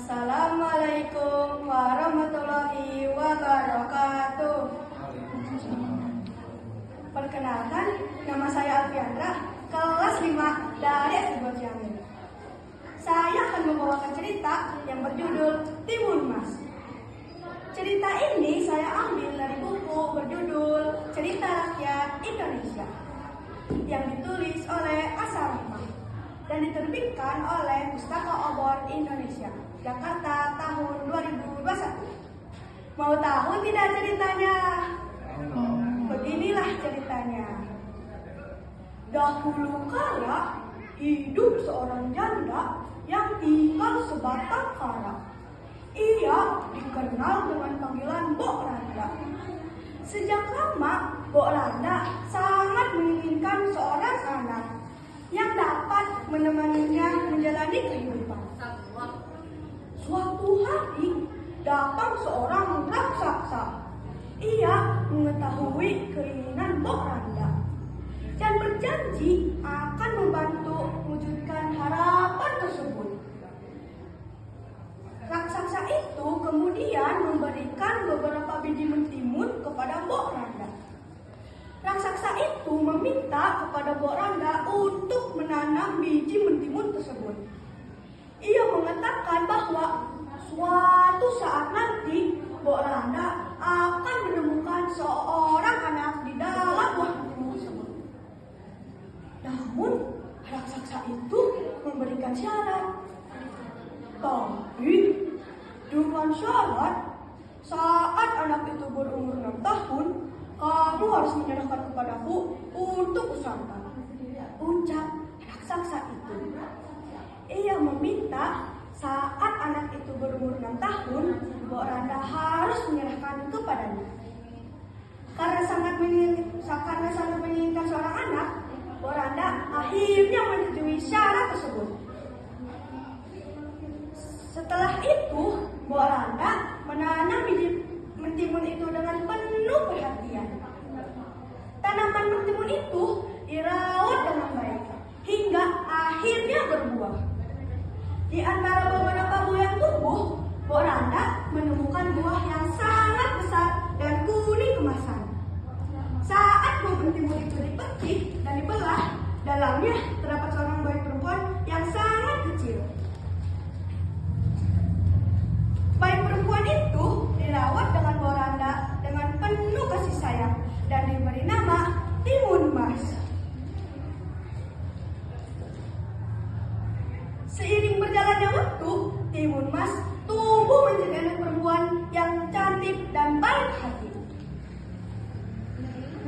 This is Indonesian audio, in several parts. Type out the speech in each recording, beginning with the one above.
Assalamualaikum warahmatullahi wabarakatuh. Perkenalkan, nama saya Alfiandra, kelas 5 dari SD Ciamis. Saya akan membawakan cerita yang berjudul Timun Mas. Cerita ini saya ambil dari buku berjudul Cerita Rakyat Indonesia yang ditulis oleh Asarafah dan diterbitkan oleh Pustaka Obor Indonesia, Jakarta tahun 2021. Mau tahu tidak ceritanya? Beginilah ceritanya. Dahulu kala hidup seorang janda yang tinggal sebatang kara. Ia dikenal dengan panggilan Mbok Randa. Sejak lama, Mbok Randa sangat menginginkan seorang anak yang dapat menemaninya menjalani kehidupan. Suatu hari, datang seorang raksasa. Ia mengetahui keinginan Mbok Randa dan berjanji akan membantu mewujudkan harapan tersebut. Raksasa itu kemudian memberikan beberapa biji mentimun kepada Mbok Randa. Raksasa itu meminta kepada Mbok Randa untuk menanam biji mentimun tersebut. Ia mengatakan bahwa suatu saat nanti Mbok Randa akan menemukan seorang anak di dalam buah mentimun tersebut. Namun raksasa itu memberikan syarat. Tapi dengan syarat, saat anak itu berumur 6 tahun, kamu harus menyerahkan kepadaku untuk usahakan, ucap raksasa itu. Ia meminta saat anak itu berumur 6 tahun, Mbok Randa harus menyerahkan kepadanya. Karena sangat menginginkan seorang anak, Mbok Randa akhirnya menyetujui syarat tersebut. Setelah itu, Mbok Randa menanam biji mentimun itu dengan penuh perhatian. Tanaman mentimun itu dirawat dengan baik hingga akhirnya berbuah. Di antara beberapa buah yang tumbuh, Mbok Randa menemukan buah yang sangat besar dan kuning kemasan. Saat buah mentimun itu dipetik dan dibelah, dalamnya terdapat seorang bayi perempuan yang sangat kecil. Bayi perempuan itu dirawat dengan Mbok Randa dengan penuh kasih sayang dan diberi nama Timun Mas. Seiring berjalannya waktu, Timun Mas tumbuh menjadi anak perempuan yang cantik dan baik hati.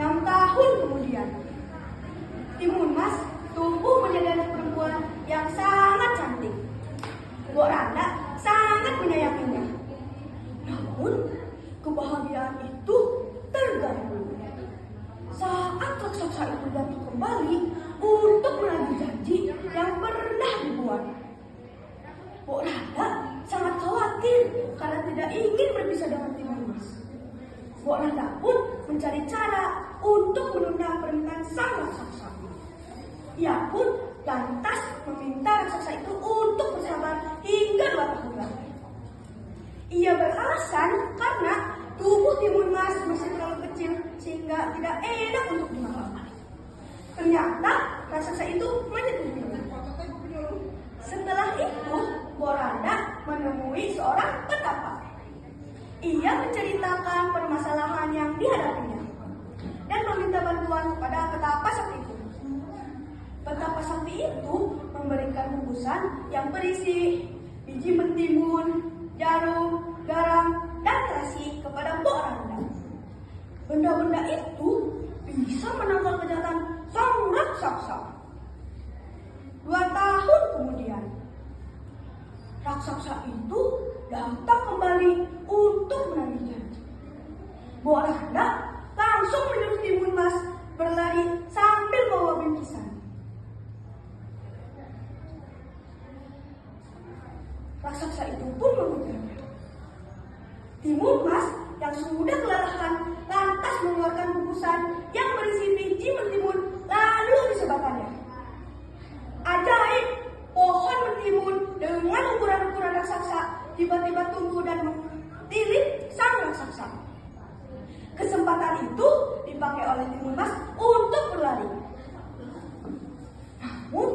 6 tahun kemudian, Timun Mas tumbuh menjadi anak perempuan yang sangat cantik. Mbok Randa sangat menyayanginya. Namun, kebahagiaan itu terganggu saat raksasa itu datang kembali untuk menagih janji yang pernah dibuat. Mbok Randa sangat khawatir karena tidak ingin berpisah dengan Timun Mas. Mbok Randa pun mencari cara untuk menunda permintaan sang raksasa. Ia pun lantas meminta raksasa itu untuk bersabar hingga 2 tahun lagi. Ia beralasan karena tubuh Timun Mas masih terlalu kecil sehingga tidak enak untuk dimakan. Ternyata raksasa itu menyetujui. Setelah itu, Mbok Randa menemui seorang petapa. Ia menceritakan permasalahan yang dihadapinya dan meminta bantuan kepada petapa sakti itu. Petapa sakti itu memberikan bungkusan yang berisi biji mentimun, jarum, garam, dan terasi kepada Mbok Randa. Benda-benda itu bisa menangkal kejahatan sang raksasa. 2 tahun kemudian, raksasa itu datang kembali untuk menagih janji. Mbok Randa langsung menyuruh Timun Mas berlari sambil membawa bingkisan. Raksasa itu pun mengejarnya. Timun Mas yang sudah kelelahan lantas mengeluarkan bungkusan yang berisi biji mentimun lalu disebarkannya. Ajaib, pohon mentimun dengan ukuran-ukuran raksasa tiba-tiba tumbuh dan melilit sang raksasa. Kesempatan itu dipakai oleh Timun Mas untuk berlari. Namun,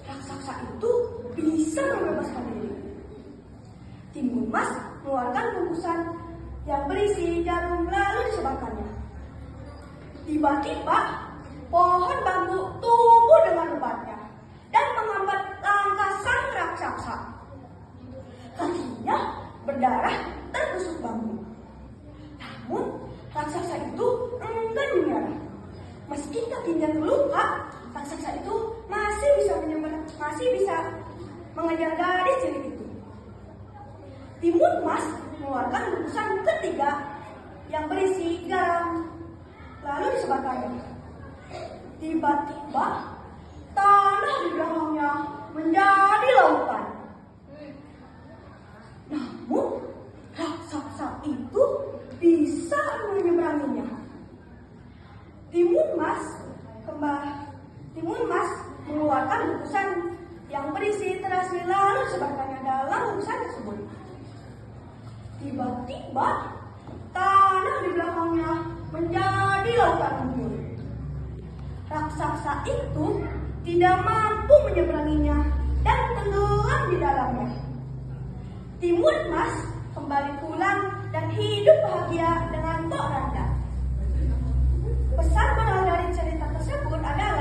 raksasa itu bisa membebaskan diri. Timun Mas mengeluarkan bungkusan yang berisi jarum lalu disebarkannya. Tiba-tiba, pohon bambu tumbuh dengan lebatnya dan menghambat langkah sang raksasa. Kakinya berdarah tertusuk bambu. Namun, raksasa itu enggan menyerah. Meski kakinya terluka, raksasa itu masih bisa mengejar gadis cilik itu. Timun Mas mengeluarkan bungkusan ketiga yang berisi garam, lalu disebarkannya. Tiba-tiba, tanah di belakangnya menjadi lautan. Namun, raksasa itu bisa menyeberanginya. Timun Mas mengeluarkan bungkusan yang berisi terasi lalu disebarkannya dalam bungkusan tersebut. Tiba-tiba, tanah di belakangnya menjadi lautan lumpur. Raksasa itu tidak mampu menyeberanginya dan tenggelam di dalamnya. Timun Mas kembali pulang dan hidup bahagia dengan Tok Randa. Pesan moral dari cerita tersebut adalah